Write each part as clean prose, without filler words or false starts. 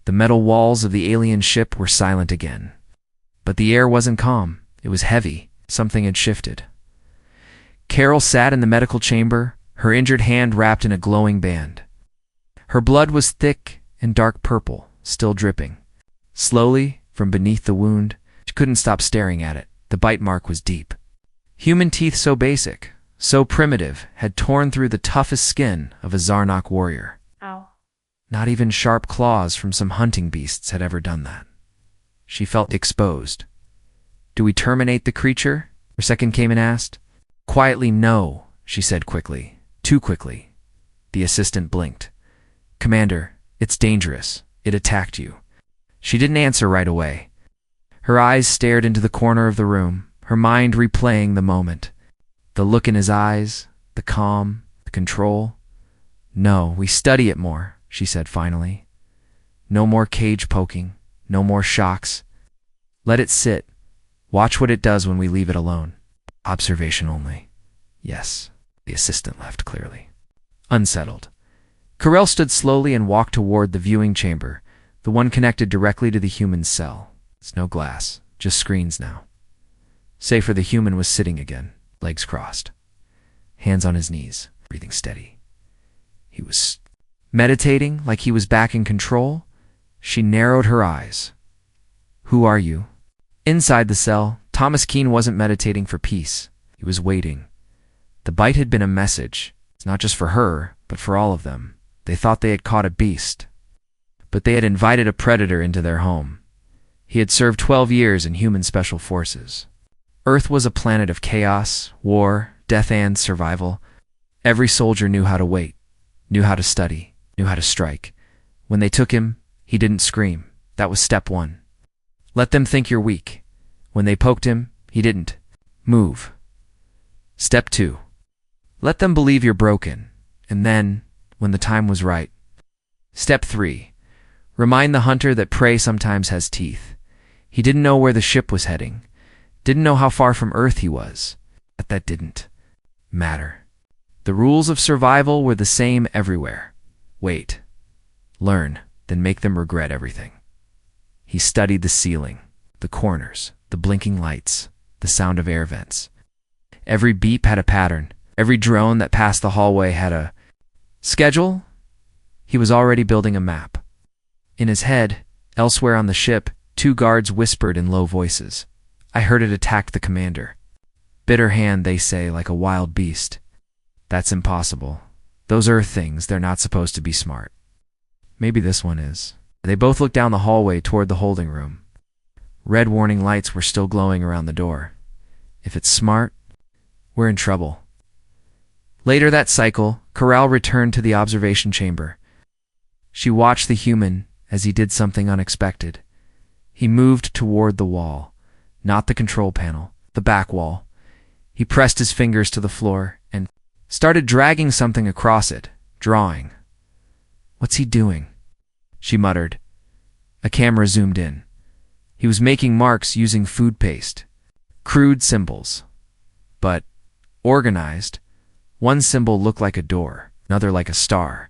The metal walls of the alien ship were silent again. But the air wasn't calm. It was heavy. Something had shifted. Carol sat in the medical chamber, her injured hand wrapped in a glowing band. Her blood was thick and dark purple, still dripping. Slowly, from beneath the wound, she couldn't stop staring at it. The bite mark was deep. Human teeth so basic, so primitive, had torn through the toughest skin of a Zarnok warrior. Ow. Not even sharp claws from some hunting beasts had ever done that. She felt exposed. "Do we terminate the creature?" her second came and asked. Quietly, "No," she said quickly. Too quickly. The assistant blinked. "Commander, it's dangerous. It attacked you." She didn't answer right away. Her eyes stared into the corner of the room, her mind replaying the moment. The look in his eyes, the calm, the control. "No, we study it more," she said finally. "No more cage poking, no more shocks. Let it sit. Watch what it does when we leave it alone. Observation only." "Yes," the assistant left clearly. Unsettled. Carell stood slowly and walked toward the viewing chamber, the one connected directly to the human's cell. It's no glass, just screens now. Safer, the human was sitting again, legs crossed, hands on his knees, breathing steady. He was meditating like he was back in control. She narrowed her eyes. "Who are you?" Inside the cell, Thomas Keene wasn't meditating for peace. He was waiting. The bite had been a message. It's not just for her, but for all of them. They thought they had caught a beast. But they had invited a predator into their home. He had served 12 years in human special forces. Earth was a planet of chaos, war, death, and survival. Every soldier knew how to wait, knew how to study, knew how to strike. When they took him, he didn't scream. That was step 1. Let them think you're weak. When they poked him, he didn't move. Step 2. Let them believe you're broken. And then, when the time was right. Step 3. Remind the hunter that prey sometimes has teeth. He didn't know where the ship was heading. Didn't know how far from Earth he was. But that didn't matter. The rules of survival were the same everywhere. Wait. Learn, then make them regret everything. He studied the ceiling, the corners, the blinking lights, the sound of air vents. Every beep had a pattern. Every drone that passed the hallway had a schedule. He was already building a map. In his head, elsewhere on the ship, 2 guards whispered in low voices. "I heard it attacked the commander. Bitter hand, they say, like a wild beast." That's impossible. Those Earth things, they're not supposed to be smart. Maybe this one is. They both looked down the hallway toward the holding room. Red warning lights were still glowing around the door. If it's smart, we're in trouble. Later that cycle, Carell returned to the observation chamber. She watched the human as he did something unexpected. He moved toward the wall, not the control panel, the back wall. He pressed his fingers to the floor and started dragging something across it, drawing. "What's he doing?" she muttered. A camera zoomed in. He was making marks using food paste. Crude symbols. But organized. One symbol looked like a door, another like a star.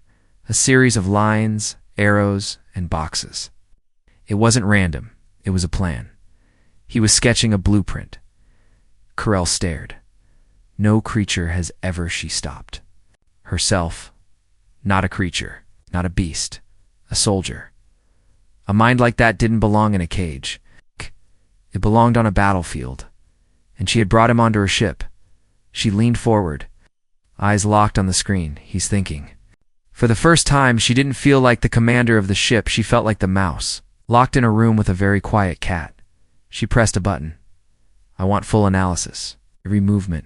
A series of lines, arrows, and boxes. It wasn't random. It was a plan. He was sketching a blueprint. Carell stared. No creature has ever, she stopped. Herself. Not a creature. Not a beast. A soldier. A mind like that didn't belong in a cage. It belonged on a battlefield. And she had brought him onto her ship. She leaned forward. Eyes locked on the screen. He's thinking. For the first time, she didn't feel like the commander of the ship. She felt like the mouse, locked in a room with a very quiet cat. She pressed a button. "I want full analysis. Every movement.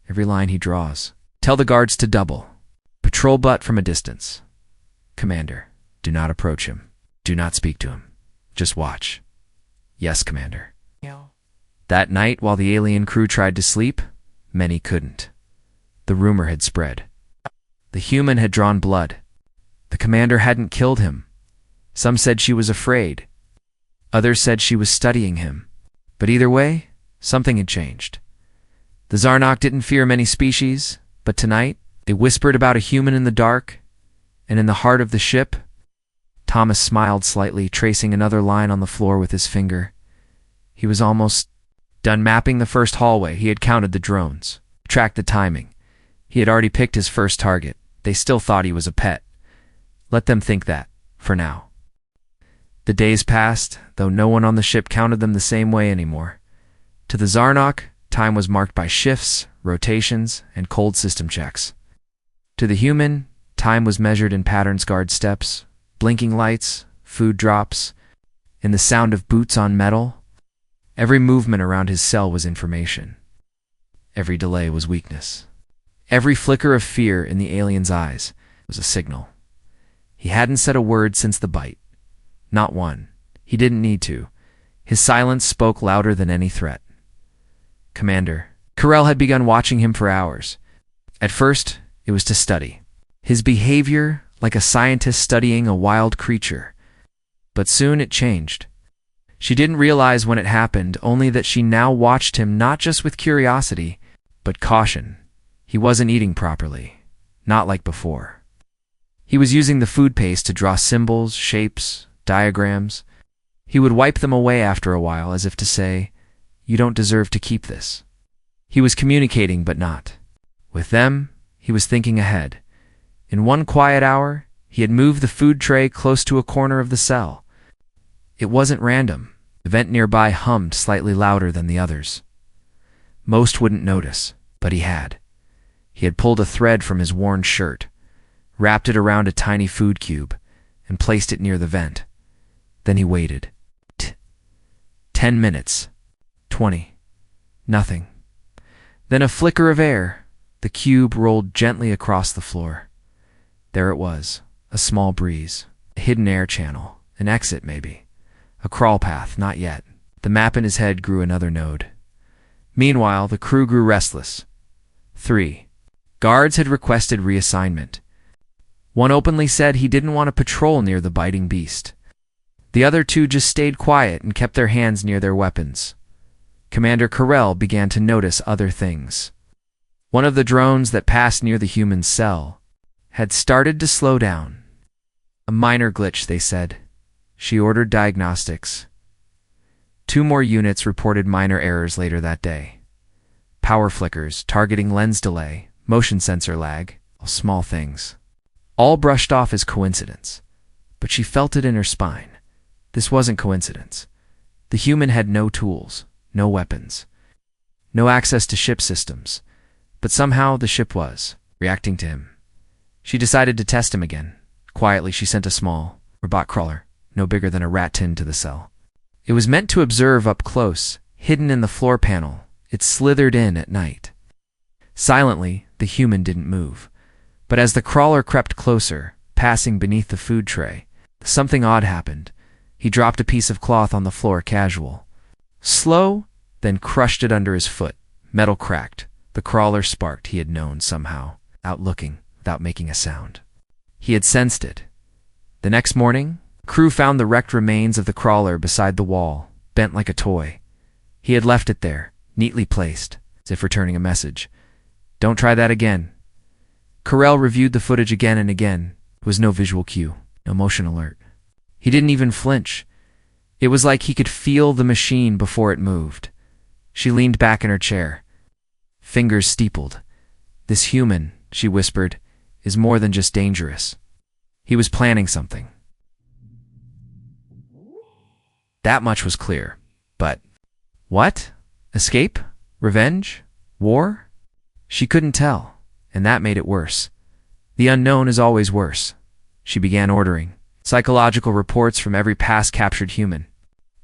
Every line he draws. Tell the guards to double. Patrol butt from a distance. Commander, do not approach him. Do not speak to him. Just watch." "Yes, Commander." That night, while the alien crew tried to sleep, many couldn't. The rumor had spread. The human had drawn blood. The commander hadn't killed him. Some said she was afraid. Others said she was studying him. But either way, something had changed. The Zarnok didn't fear many species, but tonight they whispered about a human in the dark, and in the heart of the ship, Thomas smiled slightly, tracing another line on the floor with his finger. He was almost done mapping the first hallway. He had counted the drones, tracked the timing. He had already picked his first target. They still thought he was a pet. Let them think that, for now. The days passed, though no one on the ship counted them the same way anymore. To the Zarnok, time was marked by shifts, rotations, and cold system checks. To the human, time was measured in patterns, guard steps, blinking lights, food drops, in the sound of boots on metal. Every movement around his cell was information. Every delay was weakness. Every flicker of fear in the alien's eyes was a signal. He hadn't said a word since the bite. Not one. He didn't need to. His silence spoke louder than any threat. Commander. Carell had begun watching him for hours. At first, it was to study his behavior, like a scientist studying a wild creature. But soon it changed. She didn't realize when it happened, only that she now watched him not just with curiosity, but caution. He wasn't eating properly. Not like before. He was using the food paste to draw symbols, shapes, diagrams. He would wipe them away after a while, as if to say, "You don't deserve to keep this." He was communicating, but not. With them, he was thinking ahead. In one quiet hour, he had moved the food tray close to a corner of the cell. It wasn't random. The vent nearby hummed slightly louder than the others. Most wouldn't notice, but he had. He had pulled a thread from his worn shirt, wrapped it around a tiny food cube, and placed it near the vent. Then he waited. 10 minutes. 20. Nothing. Then a flicker of air. The cube rolled gently across the floor. There it was, a small breeze, a hidden air channel, an exit maybe. A crawl path, not yet. The map in his head grew another node. Meanwhile, the crew grew restless. 3. Guards had requested reassignment. One openly said he didn't want to patrol near the biting beast. The other two just stayed quiet and kept their hands near their weapons. Commander Carell began to notice other things. One of the drones that passed near the human cell had started to slow down. A minor glitch, they said. She ordered diagnostics. 2 more units reported minor errors later that day. Power flickers, targeting lens delay, motion sensor lag, all small things. All brushed off as coincidence, but she felt it in her spine. This wasn't coincidence. The human had no tools, no weapons, no access to ship systems, but somehow the ship was reacting to him. She decided to test him again. Quietly, she sent a small robot crawler, no bigger than a rat tin, to the cell. It was meant to observe up close, hidden in the floor panel. It slithered in at night. Silently, the human didn't move. But as the crawler crept closer, passing beneath the food tray, something odd happened. He dropped a piece of cloth on the floor, casual. Slow, then crushed it under his foot. Metal cracked. The crawler sparked. He had known somehow, without looking, without making a sound. He had sensed it. The next morning, crew found the wrecked remains of the crawler beside the wall, bent like a toy. He had left it there, neatly placed, as if returning a message. Don't try that again. Carell reviewed the footage again and again. There was no visual cue, no motion alert. He didn't even flinch. It was like he could feel the machine before it moved. She leaned back in her chair. Fingers steepled. This human, she whispered, is more than just dangerous. He was planning something. That much was clear. But what? Escape? Revenge? War? She couldn't tell, and that made it worse. The unknown is always worse. She began ordering psychological reports from every past captured human.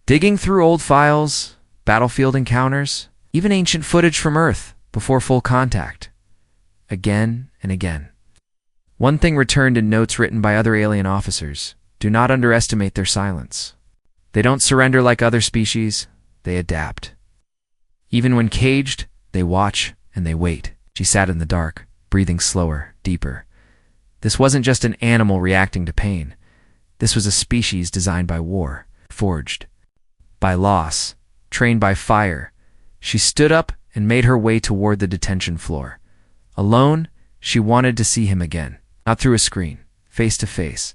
Digging through old files, battlefield encounters, even ancient footage from Earth before full contact. Again and again. One thing returned in notes written by other alien officers. Do not underestimate their silence. They don't surrender like other species. They adapt. Even when caged, they watch and they wait. She sat in the dark, breathing slower, deeper. This wasn't just an animal reacting to pain. This was a species designed by war, forged by loss, trained by fire. She stood up and made her way toward the detention floor. Alone, she wanted to see him again, not through a screen, face to face.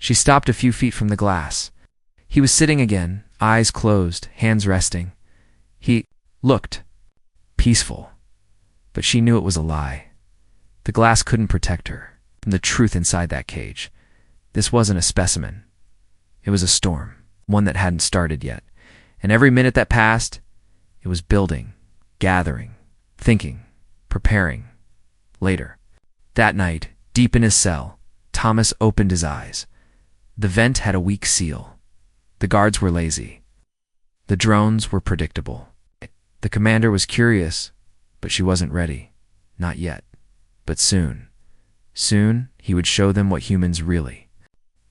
She stopped a few feet from the glass. He was sitting again, eyes closed, hands resting. He looked peaceful, but she knew it was a lie. The glass couldn't protect her from the truth inside that cage. This wasn't a specimen. It was a storm, one that hadn't started yet. And every minute that passed, it was building, gathering, thinking, preparing. Later, that night, deep in his cell, Thomas opened his eyes. The vent had a weak seal. The guards were lazy. The drones were predictable. The commander was curious, but she wasn't ready. Not yet. But soon. Soon, he would show them what humans really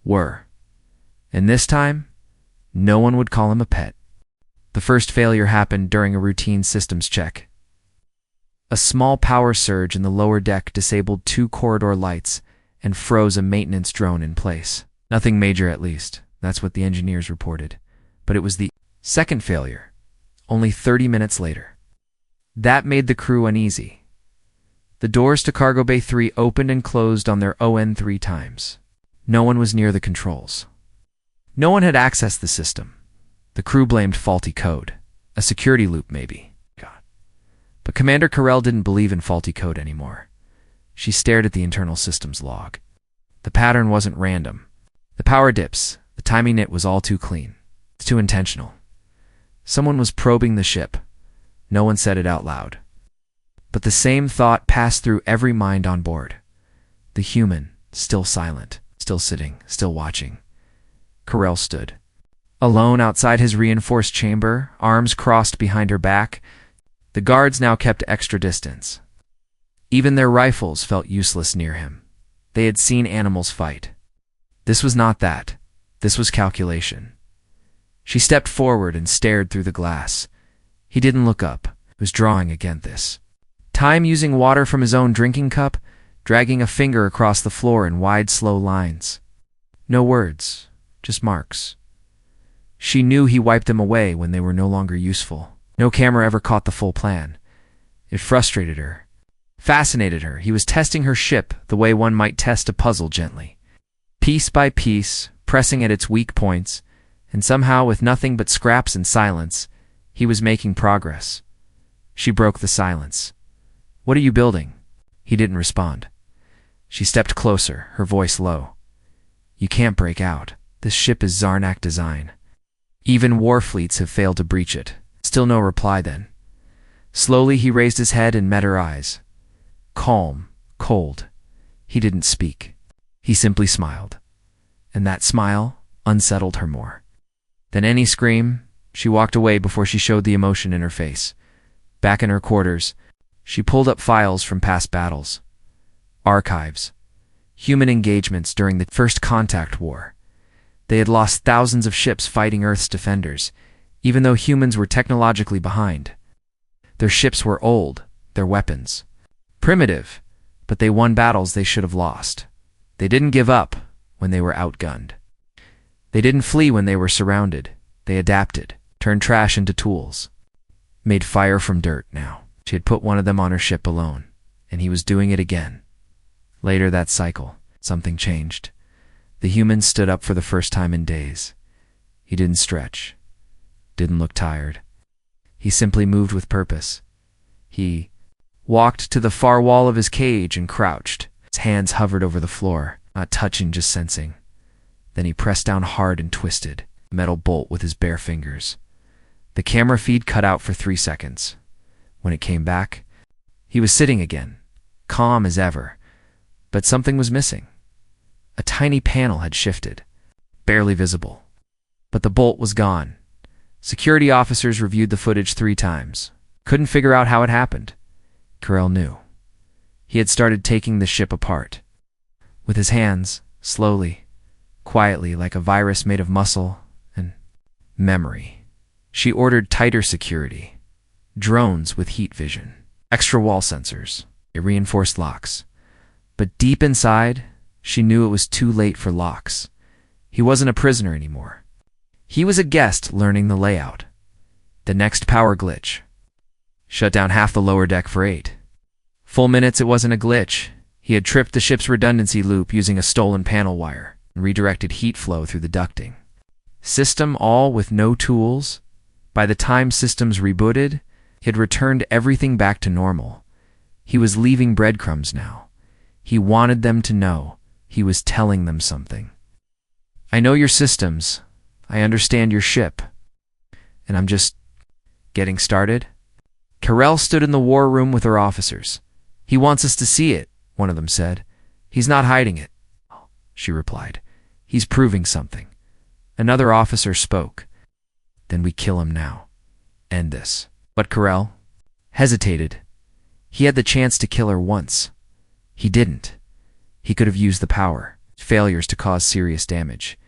were. And this time, no one would call him a pet. The first failure happened during a routine systems check. A small power surge in the lower deck disabled 2 corridor lights and froze a maintenance drone in place. Nothing major, at least. That's what the engineers reported. But it was the second failure, only 30 minutes later. That made the crew uneasy. The doors to Cargo Bay 3 opened and closed on their own 3 times. No one was near the controls. No one had accessed the system. The crew blamed faulty code. A security loop, maybe. God. But Commander Carell didn't believe in faulty code anymore. She stared at the internal systems log. The pattern wasn't random. The power dips, the timing it was all too clean. It's too intentional. Someone was probing the ship. No one said it out loud. But the same thought passed through every mind on board. The human, still silent, still sitting, still watching. Carell stood. Alone outside his reinforced chamber, arms crossed behind her back, the guards now kept extra distance. Even their rifles felt useless near him. They had seen animals fight. This was not that. This was calculation. She stepped forward and stared through the glass. He didn't look up. He was drawing against this. Time using water from his own drinking cup, dragging a finger across the floor in wide, slow lines. No words, just marks. She knew he wiped them away when they were no longer useful. No camera ever caught the full plan. It frustrated her, fascinated her. He was testing her ship the way one might test a puzzle gently. Piece by piece, pressing at its weak points, and somehow with nothing but scraps and silence, he was making progress. She broke the silence. "What are you building?" He didn't respond. She stepped closer, her voice low. "You can't break out. This ship is Zarnak design. Even war fleets have failed to breach it." Still no reply then. Slowly he raised his head and met her eyes. Calm, cold. He didn't speak. He simply smiled. And that smile unsettled her more than any scream. She walked away before she showed the emotion in her face. Back in her quarters, she pulled up files from past battles. Archives. Human engagements during the First Contact War. They had lost thousands of ships fighting Earth's defenders, even though humans were technologically behind. Their ships were old, their weapons primitive, but they won battles they should have lost. They didn't give up when they were outgunned. They didn't flee when they were surrounded. They adapted, turned trash into tools, made fire from dirt now. She had put one of them on her ship alone, and he was doing it again. Later that cycle, something changed. The human stood up for the first time in days. He didn't stretch, didn't look tired. He simply moved with purpose. He walked to the far wall of his cage and crouched. His hands hovered over the floor, not touching, just sensing. Then he pressed down hard and twisted the metal bolt with his bare fingers. The camera feed cut out for 3 seconds. When it came back, he was sitting again, calm as ever. But something was missing. A tiny panel had shifted, barely visible. But the bolt was gone. Security officers reviewed the footage 3 times. Couldn't figure out how it happened. Carell knew. He had started taking the ship apart. With his hands, slowly, quietly, like a virus made of muscle and memory. She ordered tighter security. Drones with heat vision. Extra wall sensors. Reinforced locks. But deep inside, she knew it was too late for locks. He wasn't a prisoner anymore. He was a guest learning the layout. The next power glitch. Shut down half the lower deck for 8 full minutes. It wasn't a glitch. He had tripped the ship's redundancy loop using a stolen panel wire. and redirected heat flow through the ducting. System all with no tools. By the time systems rebooted, he had returned everything back to normal. He was leaving breadcrumbs now. He wanted them to know. He was telling them something. I know your systems. I understand your ship. And I'm just getting started. Carell stood in the war room with her officers. He wants us to see it, one of them said. He's not hiding it, she replied. He's proving something. Another officer spoke. Then we kill him now. End this. But Carell hesitated. He had the chance to kill her once. He didn't. He could have used the power, failures to cause serious damage.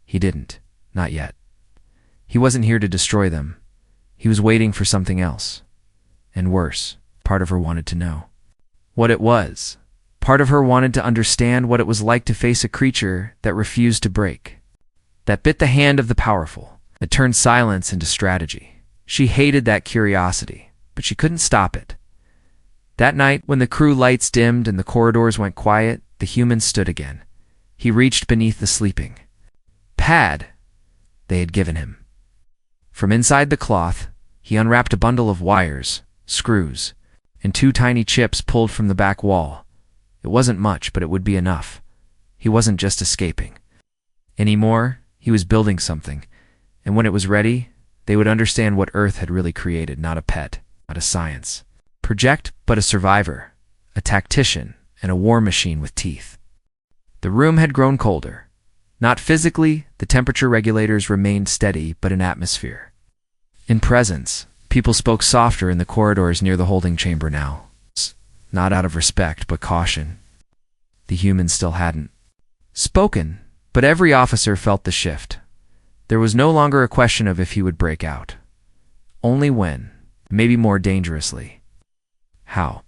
He didn't. Not yet. He wasn't here to destroy them. He was waiting for something else. And worse, part of her wanted to know what it was. Part of her wanted to understand what it was like to face a creature that refused to break, that bit the hand of the powerful, that turned silence into strategy. She hated that curiosity, but she couldn't stop it. That night, when the crew lights dimmed and the corridors went quiet, the human stood again. He reached beneath the sleeping pad they had given him. From inside the cloth, he unwrapped a bundle of wires, screws, and 2 tiny chips pulled from the back wall. It wasn't much, but it would be enough. He wasn't just escaping anymore. He was building something, and when it was ready, they would understand what Earth had really created, not a pet, not a science project, but a survivor, a tactician, and a war machine with teeth. The room had grown colder. Not physically, the temperature regulators remained steady, but in atmosphere. In presence, people spoke softer in the corridors near the holding chamber now. Not out of respect, but caution. The humans still hadn't spoken, but every officer felt the shift. There was no longer a question of if he would break out. Only when, maybe more dangerously. How?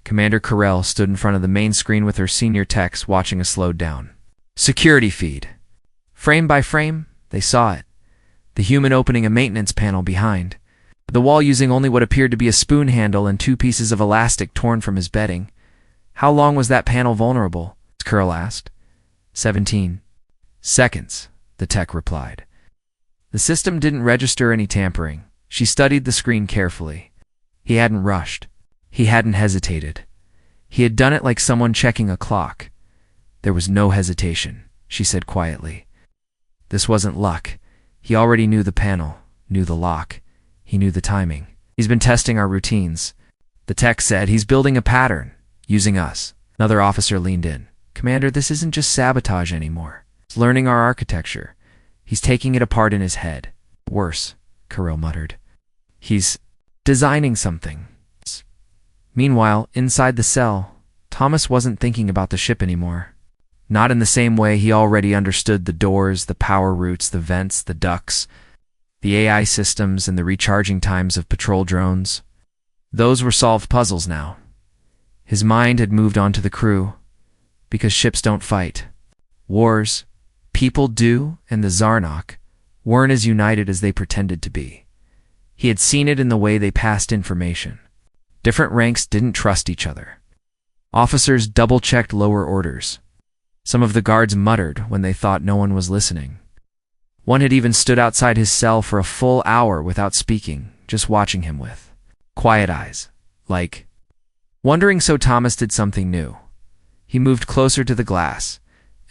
Commander Carell stood in front of the main screen with her senior techs watching a slowed down security feed. Frame by frame, they saw it. The human opening a maintenance panel behind. The wall using only what appeared to be a spoon handle and 2 pieces of elastic torn from his bedding. How long was that panel vulnerable? Carell asked. 17 seconds, the tech replied. The system didn't register any tampering. She studied the screen carefully. He hadn't rushed. He hadn't hesitated. He had done it like someone checking a clock. There was no hesitation, she said quietly. This wasn't luck. He already knew the panel, knew the lock. He knew the timing. He's been testing our routines. The tech said he's building a pattern, using us. Another officer leaned in. Commander, this isn't just sabotage anymore. He's learning our architecture. He's taking it apart in his head. Worse, Carell muttered. He's designing something. Meanwhile, inside the cell, Thomas wasn't thinking about the ship anymore. Not in the same way he already understood the doors, the power routes, the vents, the ducts, the AI systems, and the recharging times of patrol drones. Those were solved puzzles now. His mind had moved on to the crew, because ships don't fight. Wars, people do, and the Zarnok weren't as united as they pretended to be. He had seen it in the way they passed information. Different ranks didn't trust each other. Officers double-checked lower orders. Some of the guards muttered when they thought no one was listening. One had even stood outside his cell for a full hour without speaking, just watching him with quiet eyes, like wondering. So Thomas did something new. He moved closer to the glass,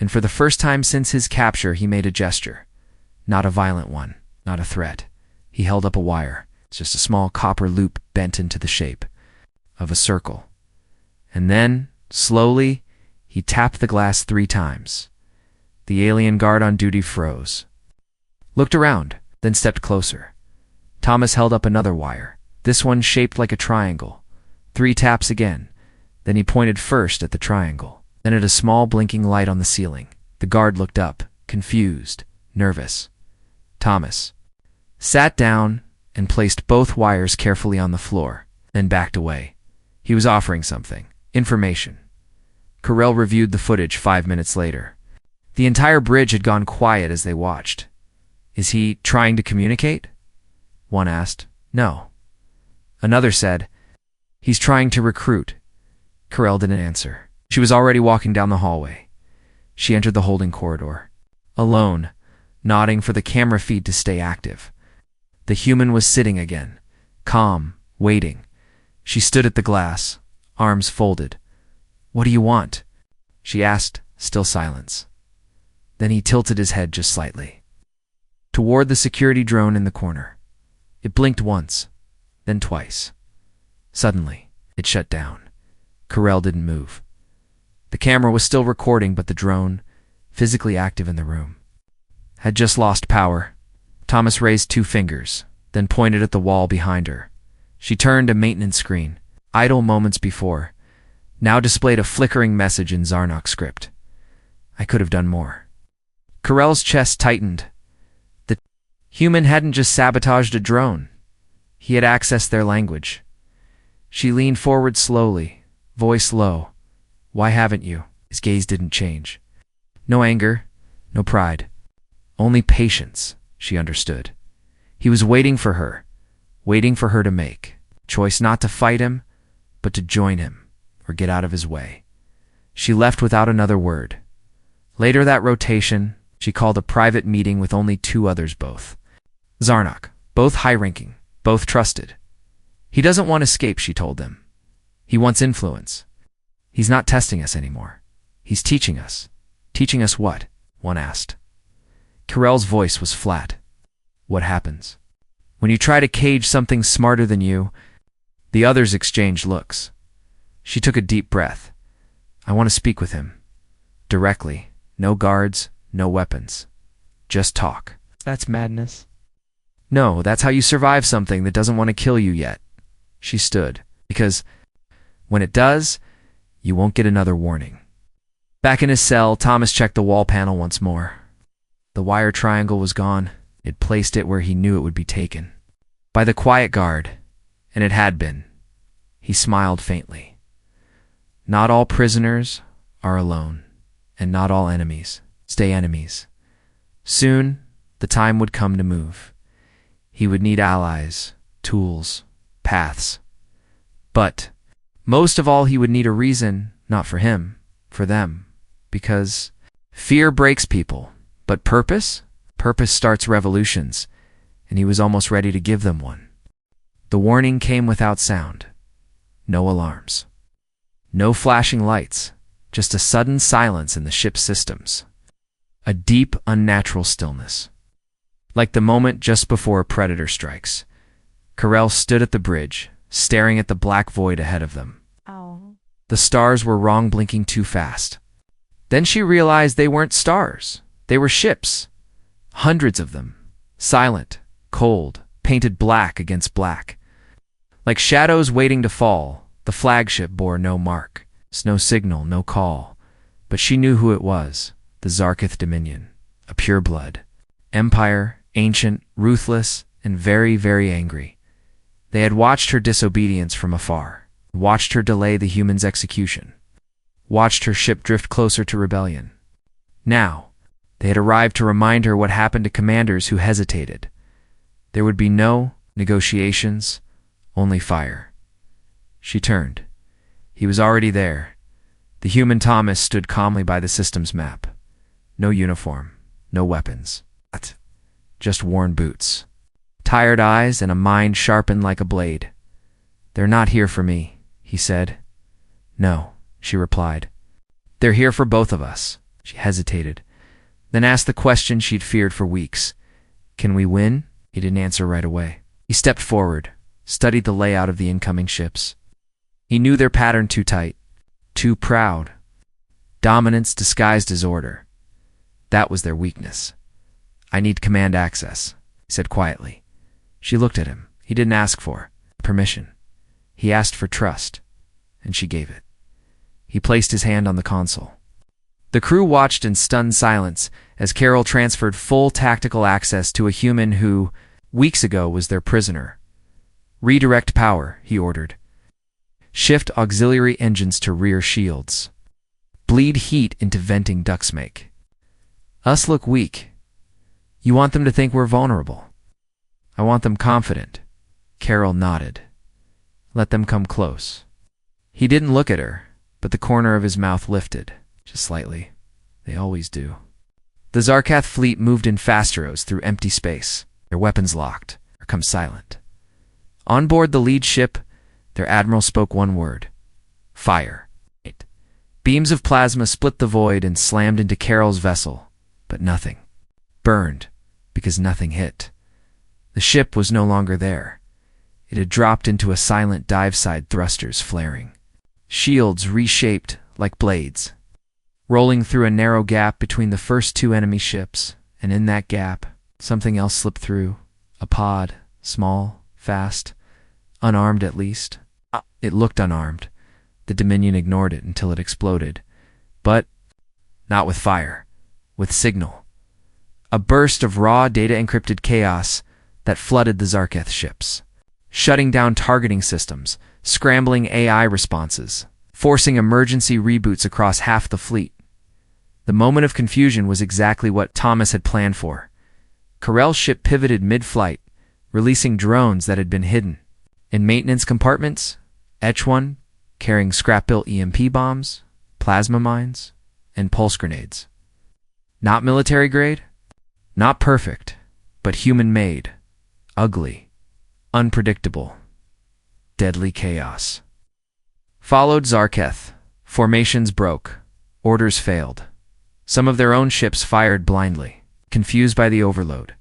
and for the first time since his capture he made a gesture. Not a violent one, not a threat. He held up a wire. It's just a small copper loop bent into the shape of a circle. And then, slowly, he tapped the glass 3 times. The alien guard on duty froze, looked around, then stepped closer. Thomas held up another wire, this one shaped like a triangle. 3 taps again. Then he pointed first at the triangle, then at a small blinking light on the ceiling. The guard looked up, confused, nervous. Thomas sat down and placed both wires carefully on the floor, then backed away. He was offering something. Information. Carell reviewed the footage 5 minutes later. The entire bridge had gone quiet as they watched. Is he trying to communicate? One asked. No. Another said, he's trying to recruit. Carell didn't answer. She was already walking down the hallway. She entered the holding corridor. Alone, nodding for the camera feed to stay active. The human was sitting again, calm, waiting. She stood at the glass, arms folded. "What do you want?" she asked, still silence. Then he tilted his head just slightly, toward the security drone in the corner. It blinked once, then twice. Suddenly, it shut down. Carell didn't move. The camera was still recording, but the drone, physically active in the room, had just lost power. Thomas raised 2 fingers, then pointed at the wall behind her. She turned a maintenance screen, idle moments before, now displayed a flickering message in Zarnok script. "I could have done more." Carell's chest tightened. The human hadn't just sabotaged a drone. He had accessed their language. She leaned forward slowly, voice low. "Why haven't you?" His gaze didn't change. No anger, no pride. Only patience, she understood. He was waiting for her to make a choice, not to fight him, but to join him or get out of his way. She left without another word. Later that rotation, she called a private meeting with only 2 others, both Zarnok, both high-ranking, both trusted. "He doesn't want escape," she told them. "He wants influence. He's not testing us anymore. He's teaching us." "Teaching us what?" one asked. Carell's voice was flat. "What happens when you try to cage something smarter than you?" The others exchanged looks. She took a deep breath. "I want to speak with him. Directly. No guards, no weapons. Just talk." That's madness. "No, that's how you survive something that doesn't want to kill you yet." She stood. "Because when it does, you won't get another warning." Back in his cell, Thomas checked the wall panel once more. The wire triangle was gone. It placed it where he knew it would be taken. By the quiet guard, and it had been. He smiled faintly. Not all prisoners are alone, and not all enemies stay enemies. Soon, the time would come to move. He would need allies, tools, paths. But most of all, he would need a reason, not for him, for them. Because fear breaks people, but purpose starts revolutions, and he was almost ready to give them one. The warning came without sound. No alarms. No flashing lights, just a sudden silence in the ship's systems. A deep, unnatural stillness. Like the moment just before a predator strikes. Carell stood at the bridge, staring at the black void ahead of them. Oh. The stars were wrong, blinking too fast. Then she realized they weren't stars. They were ships. Hundreds of them. Silent, cold, painted black against black. Like shadows waiting to fall, the flagship bore no mark, no signal, no call. But she knew who it was, the Zarkith Dominion, a pureblood. Empire, ancient, ruthless, and very, very angry. They had watched her disobedience from afar, watched her delay the human's execution, watched her ship drift closer to rebellion. Now, they had arrived to remind her what happened to commanders who hesitated. There would be no negotiations, only fire. She turned. He was already there. The human Thomas stood calmly by the system's map. No uniform, no weapons. Just worn boots. Tired eyes and a mind sharpened like a blade. "They're not here for me," he said. "No," she replied. "They're here for both of us." She hesitated, then asked the question she'd feared for weeks. "Can we win?" He didn't answer right away. He stepped forward, studied the layout of the incoming ships. He knew their pattern too tight, too proud. Dominance disguised as order. That was their weakness. "I need command access," he said quietly. She looked at him. He didn't ask for permission. He asked for trust, and she gave it. He placed his hand on the console. The crew watched in stunned silence as Carell transferred full tactical access to a human who, weeks ago, was their prisoner. "Redirect power," he ordered. "Shift auxiliary engines to rear shields. Bleed heat into venting ducts. Make us look weak. You want them to think we're vulnerable. I want them confident." Carell nodded. "Let them come close." He didn't look at her, but the corner of his mouth lifted, just slightly. They always do. The Zarkath fleet moved in fast arrows through empty space, their weapons locked, or come silent. On board the lead ship, their admiral spoke one word: fire. Beams of plasma split the void and slammed into Carol's vessel, but nothing. Burned, because nothing hit. The ship was no longer there. It had dropped into a silent dive-side thrusters flaring. Shields reshaped like blades, rolling through a narrow gap between the first two enemy ships, and in that gap, something else slipped through. A pod, small, fast, unarmed at least. It looked unarmed. The Dominion ignored it until it exploded. But not with fire, with signal. A burst of raw data-encrypted chaos that flooded the Zarketh ships, shutting down targeting systems, scrambling AI responses, forcing emergency reboots across half the fleet. The moment of confusion was exactly what Thomas had planned for. Carell's ship pivoted mid-flight, releasing drones that had been hidden. In maintenance compartments, HFY carrying scrap-built EMP bombs, plasma mines, and pulse grenades. Not military grade, not perfect, but human-made, ugly, unpredictable, deadly chaos. Followed Zarketh. Formations broke. Orders failed. Some of their own ships fired blindly, confused by the overload.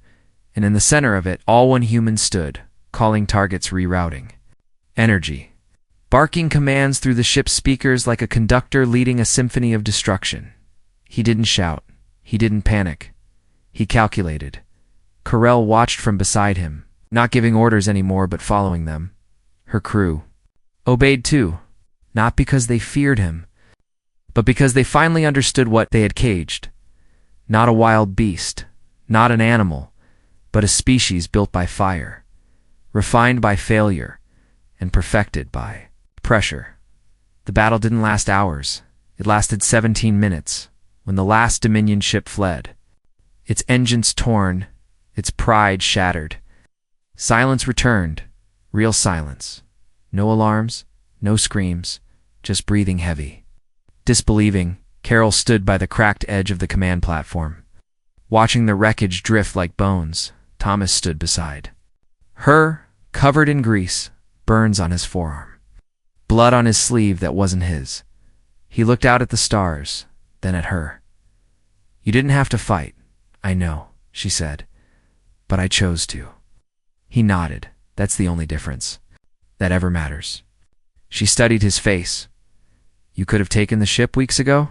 And in the center of it, all one human stood, calling targets rerouting. Energy. Barking commands through the ship's speakers like a conductor leading a symphony of destruction. He didn't shout. He didn't panic. He calculated. Carell watched from beside him, not giving orders anymore but following them. Her crew obeyed too, not because they feared him, but because they finally understood what they had caged. Not a wild beast, not an animal, but a species built by fire, refined by failure, and perfected by pressure. The battle didn't last hours. It lasted 17 minutes, when the last Dominion ship fled. Its engines torn, its pride shattered. Silence returned, real silence. No alarms, no screams, just breathing heavy. Disbelieving, Carol stood by the cracked edge of the command platform. Watching the wreckage drift like bones, Thomas stood beside her, covered in grease, burns on his forearm. Blood on his sleeve that wasn't his. He looked out at the stars, then at her. "You didn't have to fight, I know," she said, "but I chose to." He nodded. That's the only difference that ever matters. She studied his face. "You could have taken the ship weeks ago?"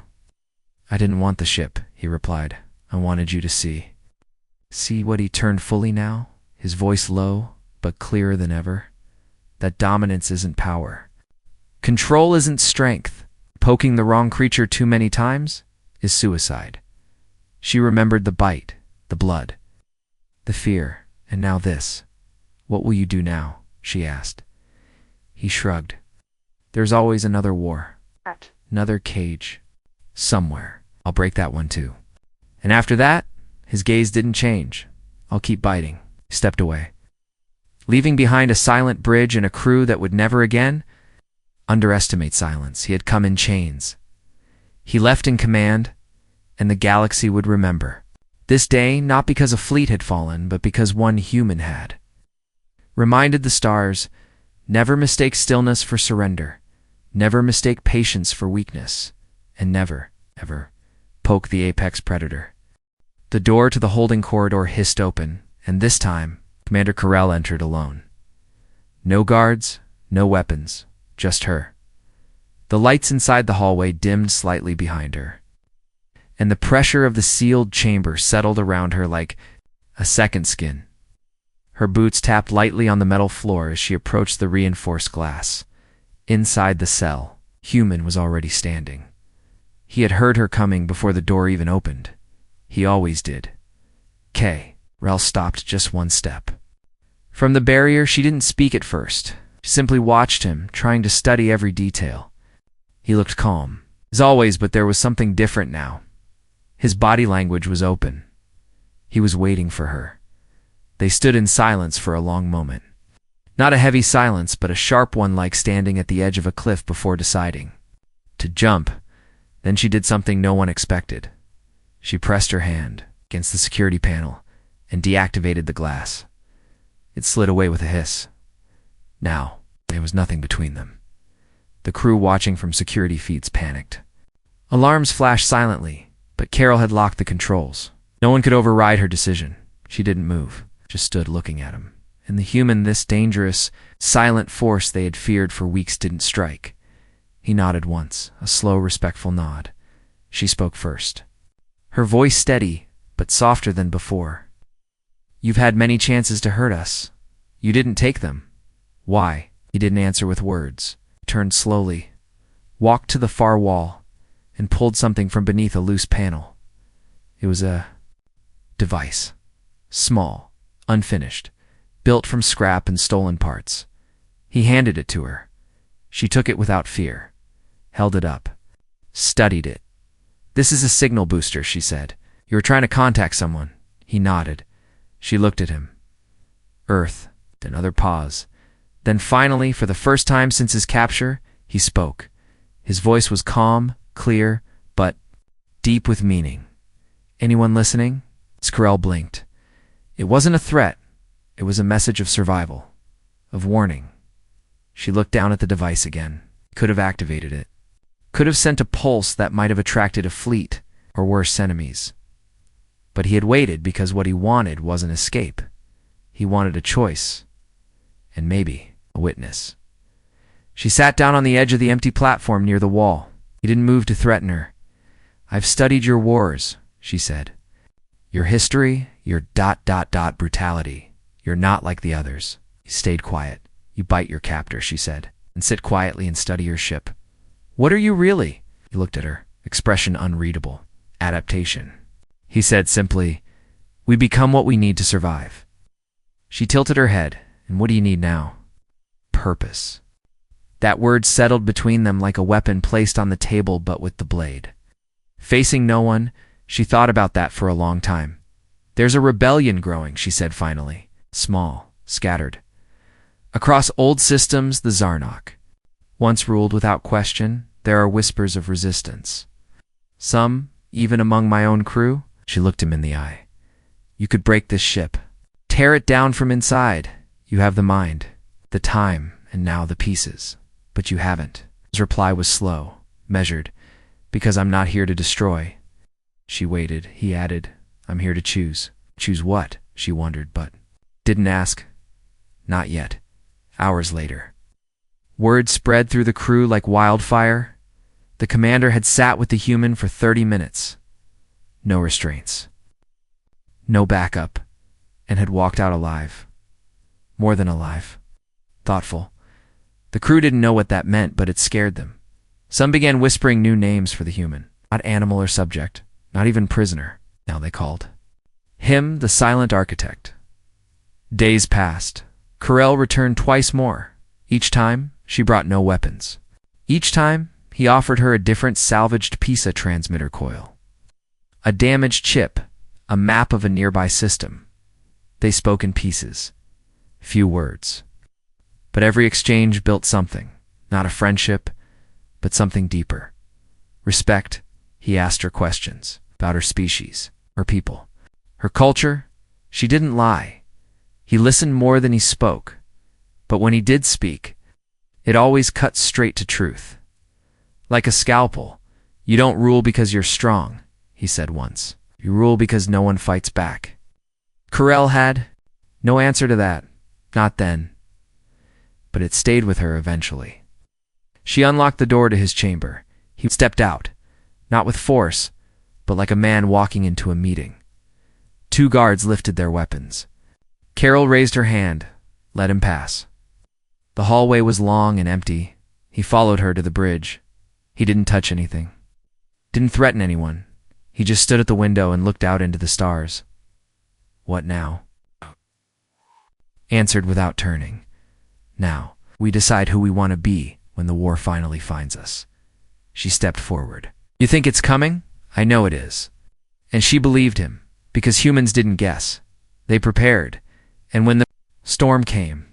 "I didn't want the ship," he replied. "I wanted you to see." See what he turned fully now, his voice low, but clearer than ever. That dominance isn't power. Control isn't strength. Poking the wrong creature too many times is suicide. She remembered the bite, the blood, the fear, and now this. "What will you do now?" she asked. He shrugged. "There's always another war. Another cage. Somewhere. I'll break that one too." And after that, his gaze didn't change. "I'll keep biting." He stepped away, leaving behind a silent bridge and a crew that would never again underestimate silence. He had come in chains. He left in command, and the galaxy would remember. This day, not because a fleet had fallen, but because one human had. Reminded the stars, never mistake stillness for surrender. Never mistake patience for weakness. And never, ever, poke the apex predator. The door to the holding corridor hissed open, and this time, Commander Carell entered alone. No guards, no weapons, just her. The lights inside the hallway dimmed slightly behind her, and the pressure of the sealed chamber settled around her like a second skin. Her boots tapped lightly on the metal floor as she approached the reinforced glass. Inside the cell, Human was already standing. He had heard her coming before the door even opened. He always did. Rel stopped just one step. From the barrier, she didn't speak at first. She simply watched him, trying to study every detail. He looked calm, as always, but there was something different now. His body language was open. He was waiting for her. They stood in silence for a long moment. Not a heavy silence, but a sharp one, like standing at the edge of a cliff before deciding to jump. Then she did something no one expected. She pressed her hand against the security panel and deactivated the glass. It slid away with a hiss. Now, there was nothing between them. The crew watching from security feeds panicked. Alarms flashed silently, but Carol had locked the controls. No one could override her decision. She didn't move, just stood looking at him. And the human, this dangerous, silent force they had feared for weeks, didn't strike. He nodded once, a slow, respectful nod. She spoke first. Her voice steady, but softer than before. "You've had many chances to hurt us. You didn't take them. Why?" He didn't answer with words. He turned slowly, walked to the far wall, and pulled something from beneath a loose panel. It was a device. Small, unfinished, built from scrap and stolen parts. He handed it to her. She took it without fear, held it up, studied it. "This is a signal booster," she said. "You were trying to contact someone." He nodded. She looked at him. Earth. Another pause. Then finally, for the first time since his capture, he spoke. His voice was calm, clear, but deep with meaning. "Anyone listening?" Scarell blinked. It wasn't a threat. It was a message of survival, of warning. She looked down at the device again. Could have activated it. Could have sent a pulse that might have attracted a fleet, or worse, enemies. But he had waited because what he wanted wasn't escape. He wanted a choice. And maybe a witness. She sat down on the edge of the empty platform near the wall. He didn't move to threaten her. "I've studied your wars," she said. "Your history, your brutality. You're not like the others." He stayed quiet. "You bite your captor," she said, "and sit quietly and study your ship." "What are you really?" He looked at her, expression unreadable. "Adaptation." He said simply, "We become what we need to survive." She tilted her head. "And what do you need now?" "Purpose." That word settled between them like a weapon placed on the table but with the blade. Facing no one, she thought about that for a long time. "There's a rebellion growing," she said finally. Small, scattered. Across old systems, the Zarnok. Once ruled without question, there are whispers of resistance. Some, even among my own crew. She looked him in the eye. "You could break this ship. Tear it down from inside. You have the mind, the time, and now the pieces. But you haven't." His reply was slow, measured. "Because I'm not here to destroy." She waited. He added, "I'm here to choose." "Choose what?" she wondered, but didn't ask. Not yet. Hours later. Word spread through the crew like wildfire. The commander had sat with the human for 30 minutes. No restraints. No backup. And had walked out alive. More than alive. Thoughtful. The crew didn't know what that meant, but it scared them. Some began whispering new names for the human. Not animal or subject. Not even prisoner. Now they called him the Silent Architect. Days passed. Carell returned twice more. Each time, she brought no weapons. Each time, he offered her a different salvaged PISA transmitter coil. A damaged chip. A map of a nearby system. They spoke in pieces. Few words. But every exchange built something. Not a friendship, but something deeper. Respect. He asked her questions about her species, her people, her culture. She didn't lie. He listened more than he spoke. But when he did speak, it always cut straight to truth. Like a scalpel, you don't rule because you're strong, he said once. You rule because no one fights back. Carell had no answer to that. Not then. But it stayed with her eventually. She unlocked the door to his chamber. He stepped out, not with force, but like a man walking into a meeting. 2 guards lifted their weapons. Carol raised her hand, let him pass. The hallway was long and empty. He followed her to the bridge. He didn't touch anything. Didn't threaten anyone. He just stood at the window and looked out into the stars. What now? Answered without turning. Now, we decide who we want to be when the war finally finds us. She stepped forward. You think it's coming? I know it is. And she believed him, because humans didn't guess. They prepared. And when the storm came,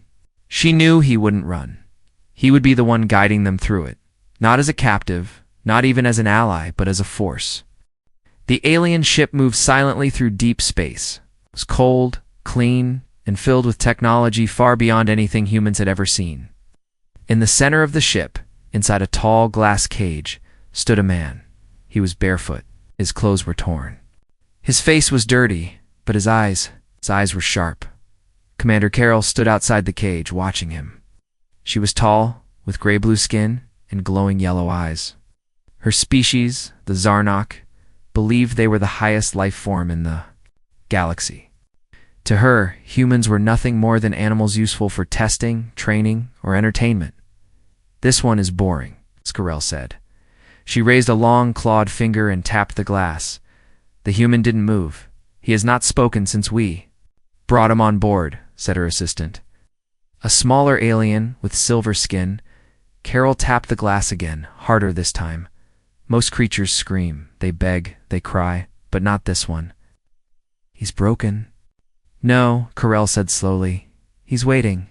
she knew he wouldn't run. He would be the one guiding them through it. Not as a captive, not even as an ally, but as a force. The alien ship moved silently through deep space. It was cold, clean, and filled with technology far beyond anything humans had ever seen. In the center of the ship, inside a tall glass cage, stood a man. He was barefoot. His clothes were torn. His face was dirty, but his eyes were sharp. Commander Carroll stood outside the cage, watching him. She was tall, with gray-blue skin and glowing yellow eyes. Her species, the Zarnok, believed they were the highest life form in the galaxy. To her, humans were nothing more than animals useful for testing, training, or entertainment. "This one is boring," Scarell said. She raised a long, clawed finger and tapped the glass. The human didn't move. "He has not spoken since we brought him on board," said her assistant. A smaller alien with silver skin. Carroll tapped the glass again, harder this time. Most creatures scream, they beg, they cry, but not this one. "He's broken." "No," Carell said slowly. "He's waiting."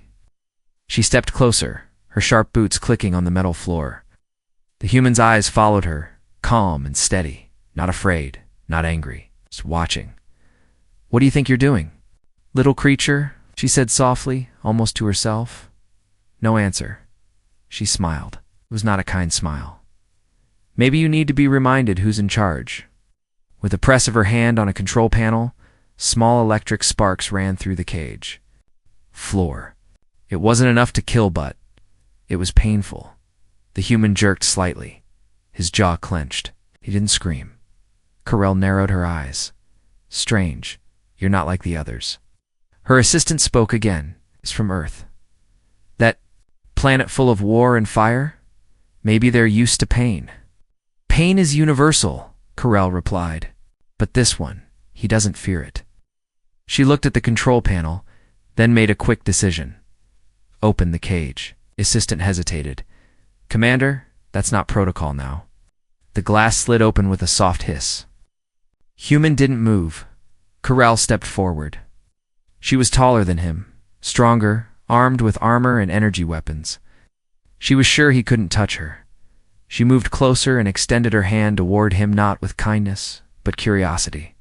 She stepped closer, her sharp boots clicking on the metal floor. The human's eyes followed her, calm and steady, not afraid, not angry, just watching. "What do you think you're doing?" "Little creature," she said softly, almost to herself. No answer. She smiled. It was not a kind smile. "Maybe you need to be reminded who's in charge." With a press of her hand on a control panel, small electric sparks ran through the cage. Floor. It wasn't enough to kill, but it was painful. The human jerked slightly. His jaw clenched. He didn't scream. Carell narrowed her eyes. "Strange. You're not like the others." Her assistant spoke again. "It's from Earth. That planet full of war and fire? Maybe they're used to pain." "Pain is universal," Carell replied. "But this one, he doesn't fear it." She looked at the control panel, then made a quick decision. "Open the cage." The assistant hesitated. "Commander, that's not protocol now." The glass slid open with a soft hiss. Human didn't move. Carell stepped forward. She was taller than him, stronger, armed with armor and energy weapons. She was sure he couldn't touch her. She moved closer and extended her hand toward him, not with kindness, but curiosity.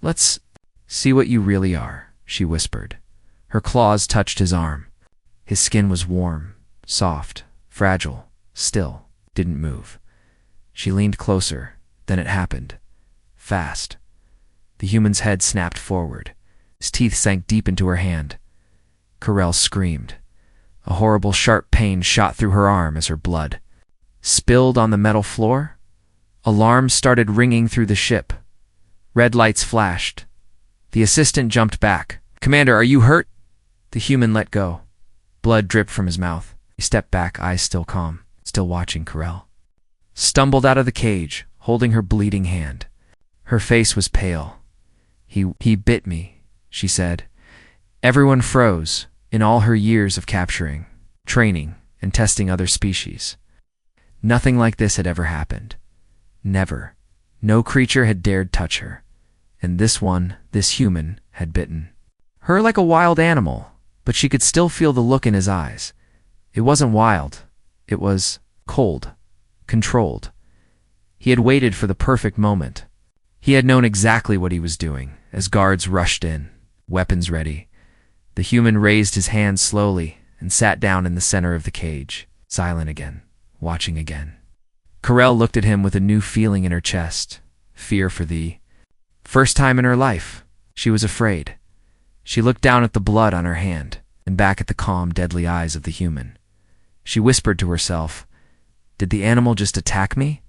"Let's see what you really are," she whispered. Her claws touched his arm. His skin was warm, soft, fragile, still, didn't move. She leaned closer. Then it happened. Fast. The human's head snapped forward. His teeth sank deep into her hand. Carell screamed. A horrible, sharp pain shot through her arm as her blood spilled on the metal floor. Alarms started ringing through the ship. Red lights flashed. The assistant jumped back. "Commander, are you hurt?" The human let go. Blood dripped from his mouth. He stepped back, eyes still calm, still watching Carell. Stumbled out of the cage, holding her bleeding hand. Her face was pale. He bit me," she said. Everyone froze in all her years of capturing, training, and testing other species. Nothing like this had ever happened. Never. No creature had dared touch her. And this human, had bitten her like a wild animal, but she could still feel the look in his eyes. It wasn't wild. It was cold, controlled. He had waited for the perfect moment. He had known exactly what he was doing as guards rushed in, weapons ready. The human raised his hand slowly and sat down in the center of the cage, silent again, watching again. Carell looked at him with a new feeling in her chest, fear for the first time in her life. She was afraid. She looked down at the blood on her hand and back at the calm, deadly eyes of the human. She whispered to herself, "Did the animal just attack me?